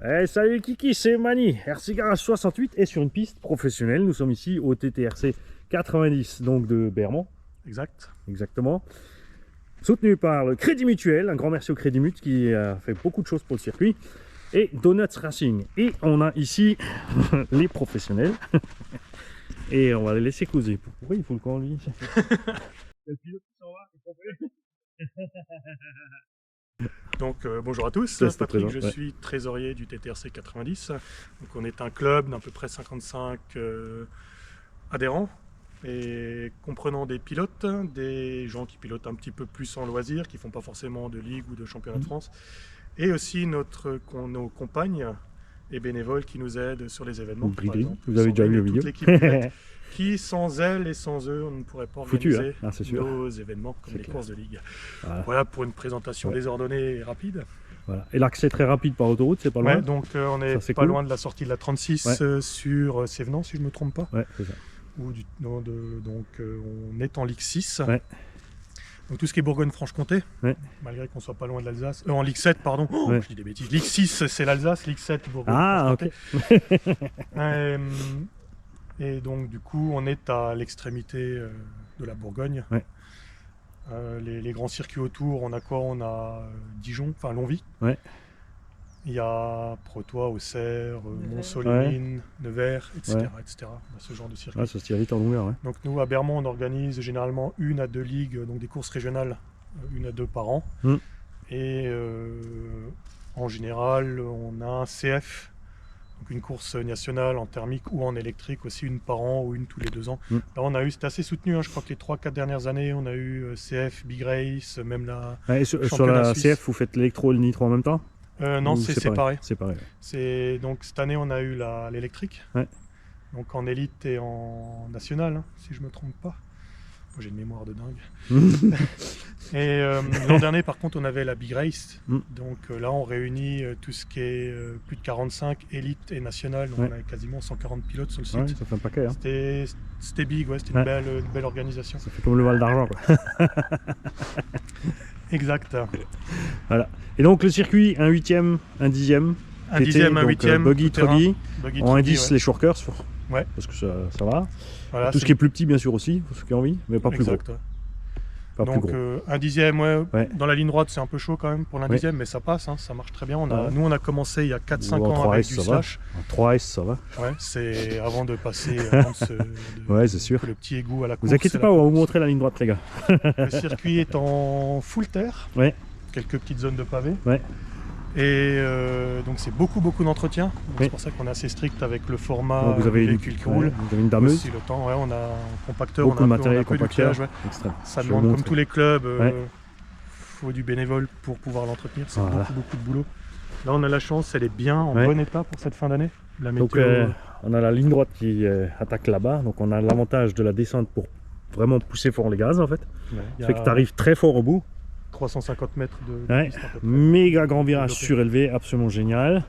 Hey, salut Kiki, c'est Mani, RC Garage 68 et sur une piste professionnelle. Nous sommes ici au TTRC 90, donc de Bermond. Exact. Exactement. Soutenu par le Crédit Mutuel, un grand merci au Crédit Mut qui a fait beaucoup de choses pour le circuit. Et Donuts Racing. Et on a ici les professionnels. Et on va les laisser causer. Pourquoi il faut le camp lui? Le pilote qui s'en va, Donc bonjour à tous, Patrick, je suis trésorier du TTRC 90. Donc on est un club d'à peu près 55 adhérents et comprenant des pilotes, des gens qui pilotent un petit peu plus en loisir, qui font pas forcément de ligue ou de championnat de France, et aussi nos compagnes et bénévoles qui nous aident sur les événements. Par exemple, vous avez déjà vu la vidéo qui sans elles et sans eux, on ne pourrait pas organiser nos événements comme les courses de ligue. Voilà pour une présentation désordonnée et rapide. Voilà. Et l'accès très rapide par autoroute, c'est pas loin. Donc on est pas loin de la sortie de la 36 sur Sévenant, si je ne me trompe pas. Ouais, c'est ça. Donc on est en Ligue 6. Donc tout ce qui est Bourgogne-Franche-Comté, malgré qu'on soit pas loin de l'Alsace. En Ligue 7, pardon, je dis des bêtises. Ligue 6, c'est l'Alsace, Ligue 7, Bourgogne-Franche-Comté. Et donc du coup, on est à l'extrémité de la Bourgogne. Les grands circuits autour, on a quoi? On a Dijon, enfin Longwy. Il y a Protois, Auxerre, Mont-Solimine, Nevers, etc., etc. On a ce genre de circuit. Ça se tire vite en longueur. Donc nous, à Bermond, on organise généralement 1 à 2 ligues, donc des courses régionales, 1 à 2 par an. Et en général, on a un CF, donc une course nationale en thermique ou en électrique aussi, 1 par an ou 1 tous les 2 ans. Là, on a eu, c'était assez soutenu, je crois que les 3-4 dernières années, on a eu CF, Big Race, même la sur la CF, vous faites l'électro et le nitro en même temps? Non, c'est séparé. Séparé. Donc cette année, on a eu l'électrique. Donc en élite et en national, si je me trompe pas. J'ai une mémoire de dingue. Et l'an dernier, par contre, on avait la Big Race. Donc là, on réunit tout ce qui est plus de 45 élite et national. Donc on avait quasiment 140 pilotes sur le site. Ça fait un paquet. C'était big, c'était une belle organisation. Ça fait comme le Val d'Argent, quoi. Exact. Voilà. Et donc le circuit, un 8e, un 10e. Un 10e, un 8e. Buggy, truggy. En indice, les shorkers. Parce que ça va. Voilà, tout ce qui est plus petit, bien sûr, aussi, pour ceux qui ont envie, mais pas plus gros. Donc un 10e, dans la ligne droite, c'est un peu chaud quand même pour l'un 10e, mais ça passe, ça marche très bien. Nous, on a commencé il y a 4-5 ans avec du slash. 3S, ça va. C'est avant de passer c'est sûr. Le petit égout à la course. Vous inquiétez pas, on va vous montrer la ligne droite, les gars. Le circuit est en full terre, quelques petites zones de pavé. Et donc c'est beaucoup d'entretien. C'est pour ça qu'on est assez strict avec le format véhicule qui roule. Vous avez une dameuse. Aussi le temps, on a un compacteur, beaucoup de matériel compacteur. Ça demande, comme tous les clubs, faut du bénévole pour pouvoir l'entretenir. C'est beaucoup de boulot. Là, on a la chance, elle est bien en bon état pour cette fin d'année. Donc on a la ligne droite qui attaque là-bas. Donc on a l'avantage de la descente pour vraiment pousser fort les gaz en fait. Ça fait que tu arrives très fort au bout. 350 mètres de piste à peu près. Méga grand virage surélevé, absolument génial.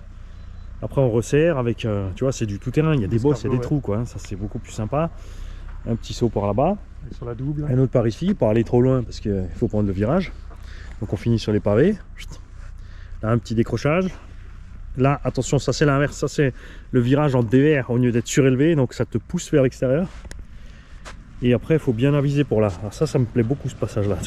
Après on resserre avec, tu vois, c'est du tout terrain, il y a des bosses, il y a des trous quoi, ça c'est beaucoup plus sympa. Un petit saut par là-bas, sur la double. Un autre par ici, pour aller trop loin parce qu'il faut prendre le virage. Donc on finit sur les pavés. Là un petit décrochage. Là attention, ça c'est l'inverse, ça c'est le virage en DVR au lieu d'être surélevé, donc ça te pousse vers l'extérieur. Et après il faut bien aviser pour là. Alors ça me plaît beaucoup ce passage là.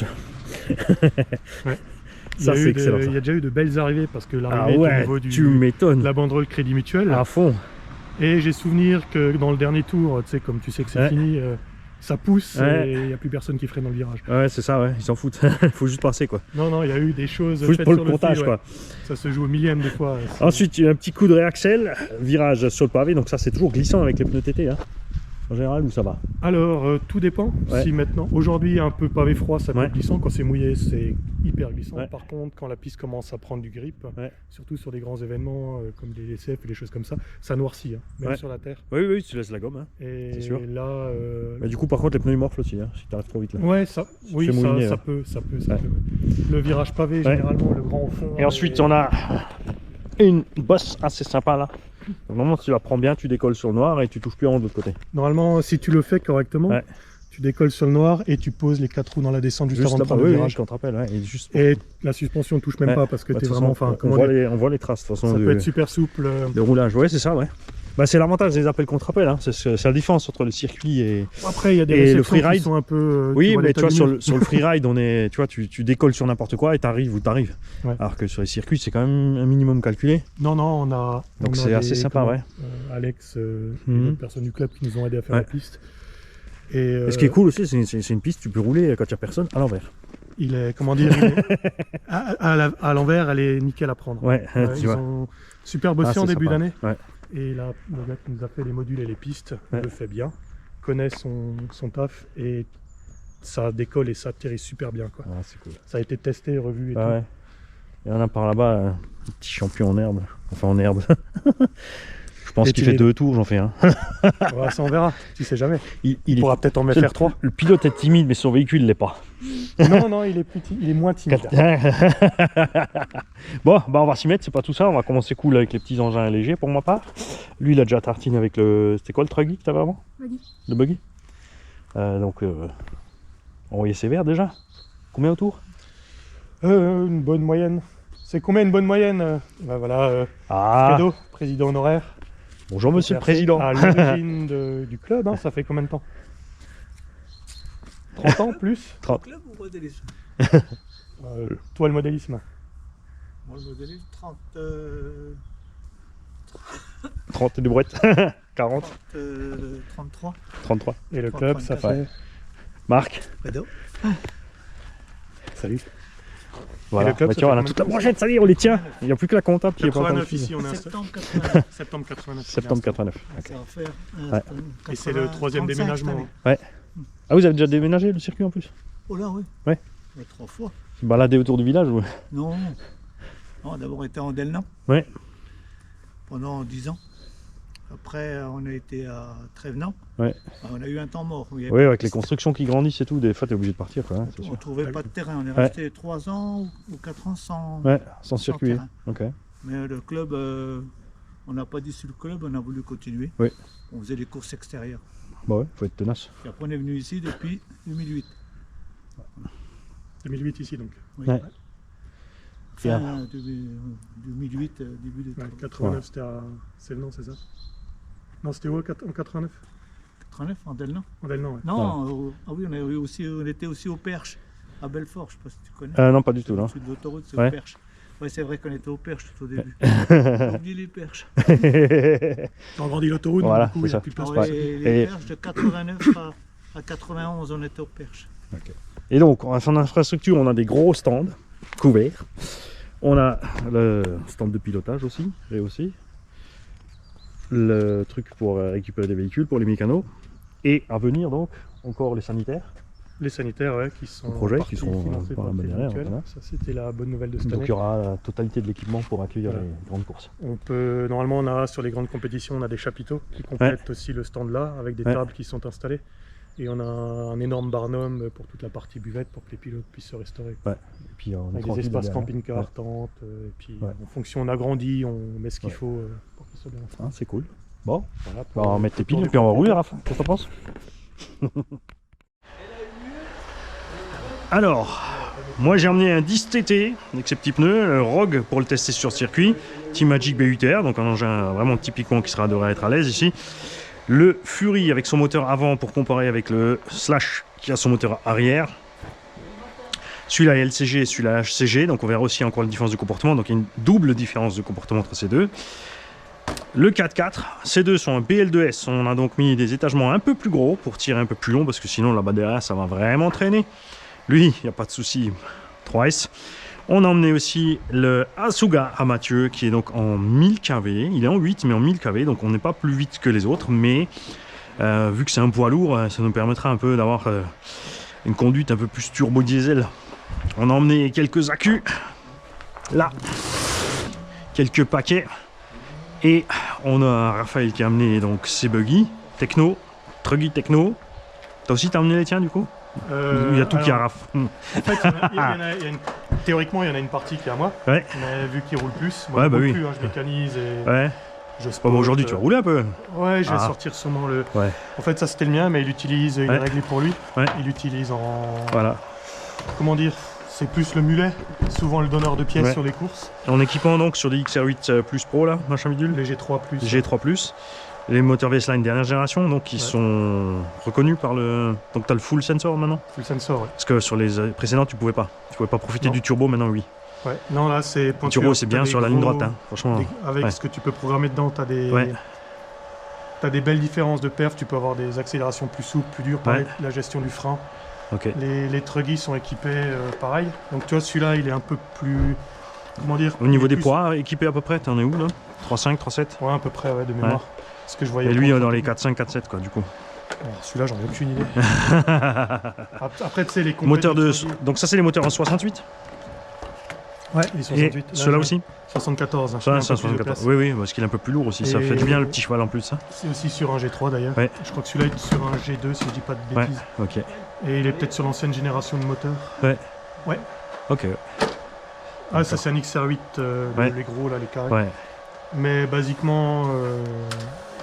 Ça c'est excellent. Il y a déjà eu de belles arrivées parce que l'arrivée au niveau de la banderole Crédit Mutuel à fond. Et j'ai souvenir que dans le dernier tour, tu sais, comme tu sais que c'est fini, ça pousse et il n'y a plus personne qui freine dans le virage. C'est ça, ils s'en foutent. Il faut juste passer quoi. Non, il y a eu des choses faites pour le comptage quoi. Ça se joue au millième des fois. Ensuite, il y a un petit coup de réaxel, virage sur le pavé, donc ça c'est toujours glissant avec les pneus TT. En général, où ça va? Alors, tout dépend. Si maintenant, aujourd'hui, un peu pavé froid, ça peut être glissant. Quand c'est mouillé, c'est hyper glissant. Par contre, quand la piste commence à prendre du grip, surtout sur des grands événements comme les SF et des choses comme ça, ça noircit, même sur la terre. Oui, tu laisses la gomme. Et sûr. Là, du coup, par contre, les pneus ils morflent aussi, si tu arrives trop vite. Là. Ça peut. Le virage pavé, généralement, le grand au fond. Et ensuite, on a une bosse assez sympa là. Normalement, si tu la prends bien, tu décolles sur le noir et tu touches plus en haut de l'autre côté. Normalement, si tu le fais correctement, tu décolles sur le noir et tu poses les 4 roues dans la descente juste avant de prendre le virage. Je te rappelle, ouais, et la suspension ne touche même pas parce que tu es vraiment... on voit les traces de toute façon. Ça peut être super souple. De roulage, ouais, c'est ça, ouais. Bah, c'est l'avantage des appels contre-appels, hein. C'est la différence entre le circuit et après il y a des réceptions qui sont un peu... oui, mais tu vois, sur le freeride, tu vois, tu décolles sur n'importe quoi et t'arrives où t'arrives. Ouais. Alors que sur les circuits, c'est quand même un minimum calculé. Non, on a... Donc c'est assez sympa, ouais. Alex et d'autres personnes du club qui nous ont aidé à faire la piste. Et ce qui est cool aussi, c'est une piste, tu peux rouler quand il n'y a personne à l'envers. Il est, comment dire, à l'envers, elle est nickel à prendre. Ouais, ils ont super bossé en début d'année. Ouais. Et là, le gars qui nous a fait les modules et les pistes le fait bien, connaît son taf et ça décolle et ça atterrit super bien, quoi. Ah, c'est cool. Ça a été testé, revu et tout. Ouais. Il y en a par là-bas, un petit champion en herbe. Enfin en herbe. Je pense qu'il fait 2 tours, j'en fais un. Ouais, ça on verra, tu sais jamais. Il pourra peut-être en faire 3. Le pilote est timide, mais son véhicule ne l'est pas. Non, il est moins timide. Bon, bah on va s'y mettre, c'est pas tout ça. On va commencer cool avec les petits engins légers pour ma part. Lui, il a déjà tartiné avec le... C'était quoi le truggy que t'avais avant? Buggy. Le buggy. Donc, on voyait sévère déjà. Combien autour? Une bonne moyenne. C'est combien une bonne moyenne? Bah voilà, Cadeau, président honoraire. Bonjour monsieur le président. À l'origine du club, hein, ça fait combien de temps? 30 ans plus? 30. Club ou modélisme? Toi le modélisme? Moi le modélisme, 30... 30 et des brouettes. 40. 33. 33. Et le club, 34. ça fait... Marc. Cadeau. Salut. Voilà, bah tiens, on a toute la brochette, ça y est, on les tient. Il n'y a plus que la comptable qui est pas 89 ici, on est Septembre 89. Septembre 89. Septembre 89. Ça va faire... Ouais. Et c'est le 3e déménagement. Ouais. Ah, vous avez déjà déménagé le circuit en plus? Oh là, oui. Ouais. 3 fois. Tu baladais autour du village ou? Non. Non, d'abord on était en Delnan. Ouais. Pendant 10 ans. Après, on a été à Trévenant. Ouais. On a eu un temps mort. Oui, avec les constructions qui grandissent et tout, des fois tu es obligé de partir, quoi. Hein, on ne trouvait pas de terrain. On est resté 3 ans ou 4 ans sans circuit. Terrain. Ok. Mais le club, on n'a pas dit sur le club, on a voulu continuer. Oui. On faisait des courses extérieures. Bah ouais, faut être tenace. Et après, on est venu ici depuis 2008. 2008 ici donc. Oui. Ouais. Fin 2008, début de 89, c'était à Celle-Nom, c'est ça? Non, c'était où en 89? 89, en Delnan. En Delnan, ouais. Non, ah oui, on était aussi au Perche, à Belfort, je ne sais pas si tu connais. Non, pas du tout, non. Au-dessus de l'autoroute, c'est au Perche. Oui, c'est vrai qu'on était au Perche tout au début. On oublie les Perches. On grandit l'autoroute, voilà, donc du coup, il n'y a plus de place. Les Perches, de 89 à 91, on était au Perche. Okay. Et donc, en infrastructure, on a des gros stands couverts. On a le stand de pilotage aussi, le truc pour récupérer des véhicules pour les mécanos, et à venir donc encore les sanitaires. Les sanitaires, ouais, qui sont qui seront financés par derrière. Voilà. Ça, c'était la bonne nouvelle de cette année. Donc il y aura la totalité de l'équipement pour accueillir les grandes courses. Normalement, on a sur les grandes compétitions, on a des chapiteaux qui complètent aussi le stand là, avec des tables qui sont installées. Et on a un énorme barnum pour toute la partie buvette pour que les pilotes puissent se restaurer. Ouais. Et puis on avec des espaces camping-car, tentes, et puis en fonction on agrandit, on met ce qu'il faut pour qu'il soit bien. Ah, c'est cool. Bon, voilà, on va mettre les piles et puis on va rouler, Raph. Qu'est-ce que t'en penses? Alors, moi j'ai emmené un 10 TT avec ses petits pneus, le Rogue pour le tester sur circuit, Team Magic BUTR, donc un engin vraiment typiquement qui devrait être à l'aise ici. Le Fury avec son moteur avant pour comparer avec le Slash qui a son moteur arrière. Celui-là est LCG et celui-là HCG, donc on verra aussi encore la différence de comportement, donc il y a une double différence de comportement entre ces deux. Le 4x4, ces deux sont un BL2S, on a donc mis des étagements un peu plus gros pour tirer un peu plus long parce que sinon là-bas derrière ça va vraiment traîner. Lui, il n'y a pas de souci, 3S. On a emmené aussi le Asuga à Mathieu qui est donc en 1000 kV. Il est en 8 mais en 1000 kV, donc on n'est pas plus vite que les autres. Mais vu que c'est un poids lourd, ça nous permettra un peu d'avoir une conduite un peu plus turbo-diesel. On a emmené quelques accus. Là, quelques paquets. Et on a Raphaël qui a amené donc ses buggy, Techno, Truggy Techno. Toi aussi t'as amené les tiens du coup? Il y a tout qui arrafe. En fait, théoriquement, il y en a une partie qui est à moi. Ouais. Mais vu qu'il roule plus, moi je roule plus, hein, je mécanise et Je spot, aujourd'hui, tu vas rouler un peu. Ouais, je vais sortir sûrement le... Ouais. En fait, ça c'était le mien, mais il est réglé pour lui. Ouais. Il l'utilise en... Voilà. Comment dire? C'est plus le mulet, souvent le donneur de pièces sur les courses. En équipant donc sur des XR8 Plus Pro, là, machin bidule. Les G3 Plus. G3+. Les moteurs V-Line dernière génération, donc qui sont reconnus par le... Donc tu as le full sensor maintenant? Full sensor, ouais. Parce que sur les précédents, tu pouvais pas. Tu pouvais pas profiter du turbo, maintenant oui. Ouais, non là c'est pointu. Le turbo c'est bien sur la ligne droite, hein, franchement. Avec ce que tu peux programmer dedans, tu as des... T'as des belles différences de perf, tu peux avoir des accélérations plus souples, plus dures, pareil, la gestion du frein. Okay. Les truggies sont équipés pareil. Donc tu vois, celui-là, il est un peu plus... Comment dire? Au niveau des poids équipés à peu près, t'en es où là? 3.5, 3.7? Ouais, à peu près, ouais, de mémoire. Ce que je voyais. Et lui, dans les 4.5, 4.7 quoi, du coup. Celui-là, j'en ai aucune idée. Après, tu sais, les moteurs de... Donc ça, c'est les moteurs en 68? Ouais, les 68. Et ceux-là aussi? 74. Ça, 74. Oui, parce qu'il est un peu plus lourd aussi. Ça fait du bien le petit cheval en plus. Hein. C'est aussi sur un G3 d'ailleurs. Ouais. Je crois que celui-là est sur un G2 si je dis pas de bêtises. Ouais, ok. Et il est peut-être sur l'ancienne génération de moteurs. Ouais. Ouais. Ok. Ah, ça c'est un XR8, les gros là, les carrés. Ouais. Mais basiquement,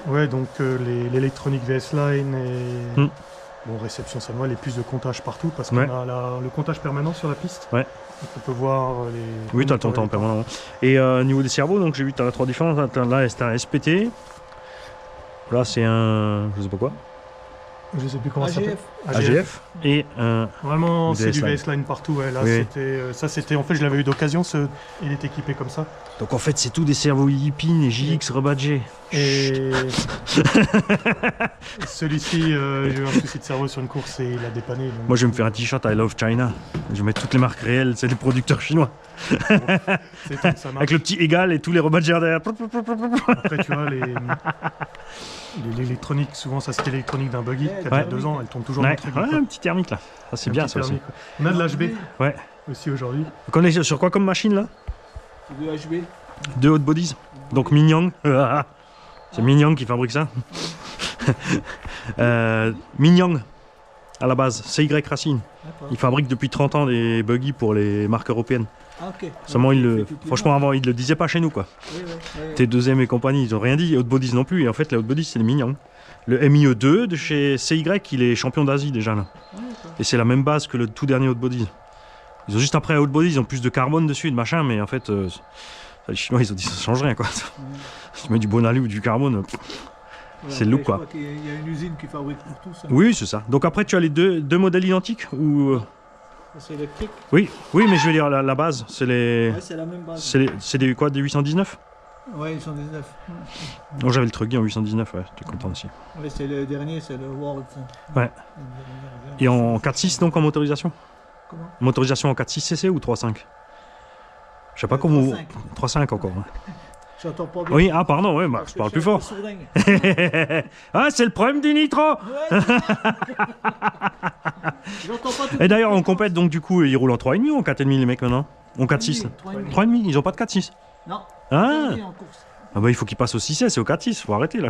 ouais, donc l'électronique VS-Line et... Bon, réception ça les puces de comptage partout parce qu'on a le comptage permanent sur la piste. Ouais. Donc on peut voir les... Oui, tu as ton temps permanent. Et au niveau des cerveaux, donc j'ai vu que tu as 3 différences. Là, c'est un SPT. Là, c'est un... je sais pas quoi. Je sais plus comment ça s'appelle. AGF. Et vraiment, c'est du VS-Line partout. Ouais. Là, c'était... En fait, je l'avais eu d'occasion. Il est équipé comme ça. Donc en fait, c'est tout des cerveaux Yipin et JX rebadgés. Et celui-ci, j'ai eu un souci de cerveau sur une course et il a dépanné. Donc... Moi, je vais me faire un t-shirt I Love China. Je vais mettre toutes les marques réelles, c'est des producteurs chinois. Bon, c'est tant que ça marche. Avec le petit égal et tous les rebadgers derrière. Après, tu vois, l'électronique, souvent, ça c'était l'électronique d'un buggy qui a 2 ans, elle tourne toujours dans le truc. Ouais, un petit thermique là. Ça, c'est bien ça aussi. On a de l'HB aussi aujourd'hui. On est sur quoi comme machine là? De HB. Deux hot bodies. Donc Mingyang. C'est Mingyang qui fabrique ça. Mingyang à la base, CY Racing. Il fabrique depuis 30 ans des buggy pour les marques européennes. Ah, ok. Seulement, franchement, avant, ils ne le disaient pas chez nous, quoi. T2M et compagnie, ils n'ont rien dit. Hot Bodies non plus. Et en fait, les Hot Bodies, c'est les Mingyang. Le MIE2 de chez CY, il est champion d'Asie déjà là. Et c'est la même base que le tout dernier Hot Bodies. Ils ont juste après Hot Bodies, ils ont plus de carbone dessus et de machin, mais en fait, les Chinois, ils ont dit ça change rien, quoi. Si tu mets du Bonali ou du carbone, c'est le look, quoi. Il y a une usine qui fabrique pour tout ça. Oui, c'est ça. Donc après, tu as les deux modèles identiques ou... C'est électrique. Oui, mais je veux dire, la base, c'est les... Ouais, c'est la même base. C'est des quoi, des 819? Ouais, 819. Oh, j'avais le Truggy en 819, ouais, j'étais content aussi. Ouais, c'est le dernier, c'est le World. Ouais. Et en 4.6 donc en motorisation? Comment? Motorisation en 4.6 cc ou 3.5? Je sais pas comment... 3.5 encore. Ouais. J'entends pas bien. Oui, ah pardon, ouais, bah, je parle plus fort. Ah, c'est le problème du nitro. Ouais. J'entends pas tout. Et d'ailleurs, on compète, donc du coup, ils roulent en 3,5 ou en 4,5 les mecs maintenant? En 4.6? 3,5, ils ont pas de 4.6? Non. Ah. En course. Ah bah il faut qu'ils passent au 6S et au 4.6, faut arrêter là.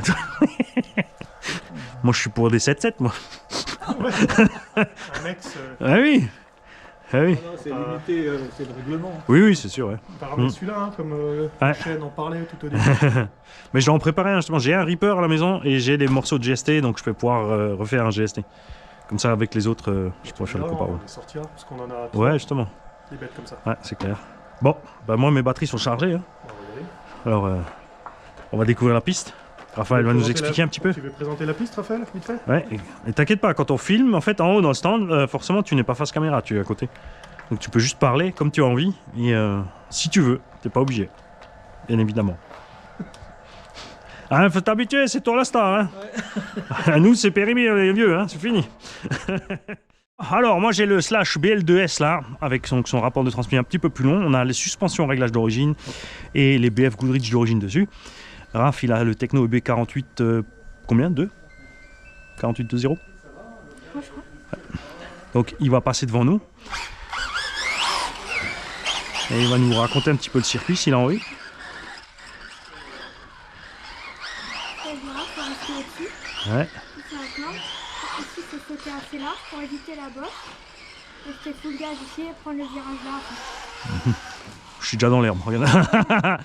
Moi je suis pour des 7.7 moi. Un ex, Ah oui. Ah oui. C'est limité, c'est le règlement. Oui, c'est sûr, ouais. T'as ramené celui-là, hein, comme la chaîne en parlait tout au début. Mais je dois en préparer un justement. J'ai un Reaper à la maison et j'ai des morceaux de GST, donc je vais pouvoir refaire un GST. Comme ça, avec les autres, je pourrais faire le comparé. On les sortira, parce qu'on en a... Ouais, justement. Des bêtes comme ça. Ouais, c'est clair. Bon, bah moi mes batteries sont chargées. Hein. Alors, on va découvrir la piste. Raphaël va nous expliquer un petit peu. Tu veux présenter la piste, Raphaël, vite fait? Ouais, et t'inquiète pas, quand on filme, en fait, en haut dans le stand, forcément, tu n'es pas face caméra, tu es à côté. Donc tu peux juste parler comme tu as envie, et si tu veux, t'es pas obligé, bien évidemment. Hein, faut t'habituer, c'est toi la star. Hein. Ouais. Nous, c'est périmé les vieux, hein, c'est fini. Alors, moi j'ai le Slash BL2S là, avec son rapport de transmission un petit peu plus long. On a les suspensions réglage d'origine et les BF Goodrich d'origine dessus. Raph, il a le Techno EB48, combien? 2 48.2.0. Donc il va passer devant nous. Et il va nous raconter un petit peu le circuit s'il a envie. Ouais. Ici c'est sauter assez large pour éviter la bosse. Rester full gaz ici et prendre le virage là. Je suis déjà dans l'herbe, regarde.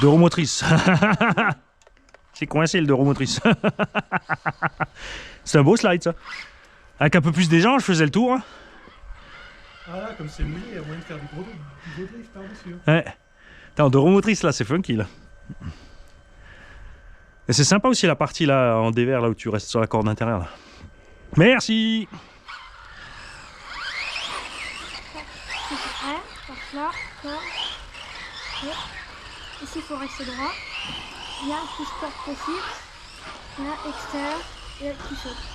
Deux roues motrices. C'est coincé le deux roues motrices. C'est un beau slide ça. Avec un peu plus des gens, je faisais le tour. Hein. Ah là, comme c'est mouillé, il y a moyen de faire du gros drift par-dessus. Ouais. Attends, deux roues motrices là, c'est funky là. Et c'est sympa aussi la partie là en dévers là où tu restes sur la corde intérieure là. Merci. Là, ici il faut rester droit. Il y a le plus sport possible. Là, extérieur et tu sautes.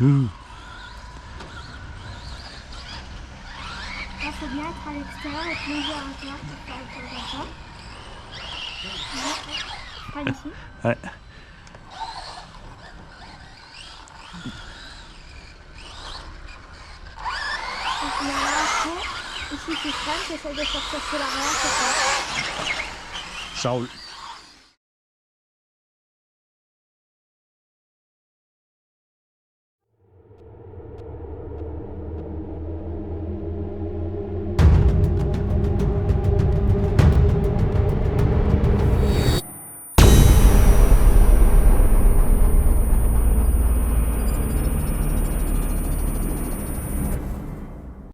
Là, il faut bien être à l'extérieur et plonger à l'intérieur pour faire le tour comme ça. Pas ici. Ouais. Donc il y a là un fond. Ici tu freines, tu essaies de sortir sur l'arrière, c'est ça. Ça roule.